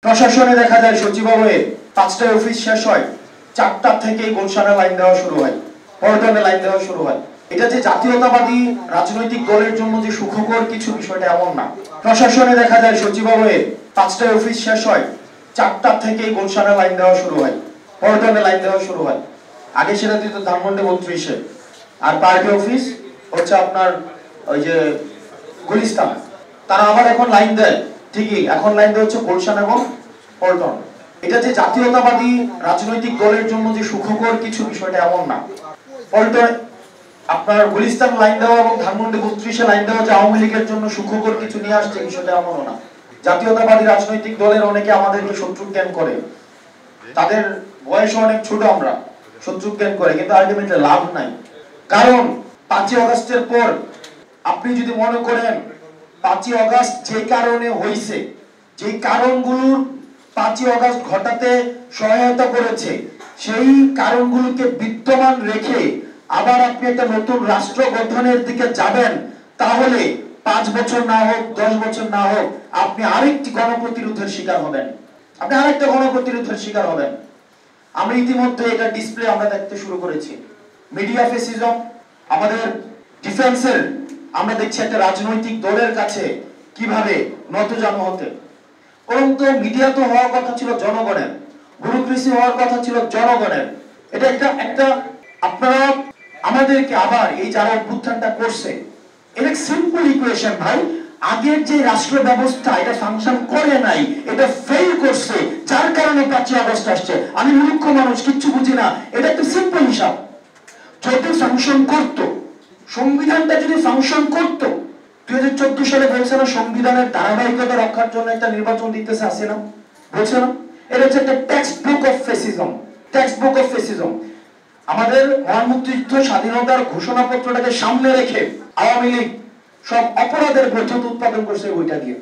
প্রশাসনে দেখা যায় সচিবালয়ে 5টায় অফিস শেষ হয়, 4টা থেকে গুলশানে লাইন দেওয়া শুরু হয়, পল্টনে লাইন দেওয়া শুরু হয়। এটা যে জাতীয়তাবাদী রাজনৈতিক দলের জন্য যে সুখকর কিছু বিষয়টা এমন না। প্রশাসনে দেখা যায় সচিবালয়ে 5টায় অফিস শেষ হয়, 4টা থেকে গুলশানে লাইন দেওয়া শুরু হয়, পল্টনে লাইন দেওয়া শুরু হয়। আগে সেটা দিত ধানমন্ডি 32-এ, আর পার্টি অফিস হচ্ছে আপনার ওই যে গুলিস্তান। তারা আবার এখন লাইন দেয়, ঠিকই এখন লাইন দেওয়া হচ্ছে গুলশান এবং পল্টন। এটা যে জাতীয়তাবাদী রাজনৈতিক দলের জন্য যে সুখকর কিছু বিষয়টা এমন না। পল্টন আপনার গুলিস্তান লাইন দেওয়া এবং ধানমন্ডি 32-এ লাইন দেওয়া যে আওয়ামী লীগের জন্য সুখকর কিছু নিয়ে আসছে বিষয়টা এমনও না। জাতীয়তাবাদী রাজনৈতিক দলের অনেকে আমাদেরকে শত্রু জ্ঞান করে, তাদের বয়স অনেক ছোট, আমরা শত্রু জ্ঞান করে, কিন্তু আলটিমেটলি লাভ নাই। কারণ 5ই আগস্টের পর আপনি যদি মনে করেন 5ই আগস্ট যে কারণে হয়েছে, যে কারণগুলোর 5ই আগস্ট ঘটাতে সহায়তা করেছে, সেই কারণগুলোকে বিদ্যমান রেখে আবার আপনি একটা নতুন রাষ্ট্র গঠনের দিকে যাবেন, তাহলে 5 বছর না হোক 10 বছর না হোক আপনি আরেকটি গণপ্রতিরোধের শিকার হবেন, আপনি আরেকটা গণপ্রতিরোধের শিকার হবেন। আমরা ইতিমধ্যে এটা ডিসপ্লে আমরা দেখতে শুরু করেছি। মিডিয়া ফেসিজম, আমাদের ডিফেন্সের আমরা দেখছি একটা রাজনৈতিক দলের কাছে কিভাবে নতজানু হতে। পরন্তু মিডিয়া তো হওয়ার কথা ছিল জনগণের, ব্যুরোক্রেসি হওয়ার কথা ছিল জনগণের। এটা একটা আপনারা আমাদেরকে আবার এই যারা অভ্যুত্থানটা করছে, এটা সিম্পল ইকুয়েশন ভাই। আগের যে রাষ্ট্র ব্যবস্থা এটা ফাংশন করে নাই, এটা ফেল করছে, যার কারণে 5ই আগস্ট আসছে। আমি মূর্খ মানুষ, কিচ্ছু বুঝি না, এটা একটা সিম্পল হিসাব। যদি ফাংশন করতো, সংবিধানটা যদি ফাংশন করতো, 2014 সালে বলছে না সংবিধানের ধারাবাহিকতা রক্ষার জন্য একটা নির্বাচন দিতেছে, আসে না বলছে না? এটা হচ্ছে একটা text book of fascism, text book of fascism. আমাদের মহান মুক্তিযুদ্ধ স্বাধীনতার ঘোষণাপত্রটাকে সামনে রেখে আওয়ামী লীগ সব অপরাধের বৈধতা উৎপাদন করছে বইটা দিয়ে।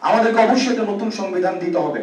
আমাদেরকে অবশ্যই একটা নতুন সংবিধান দিতে হবে।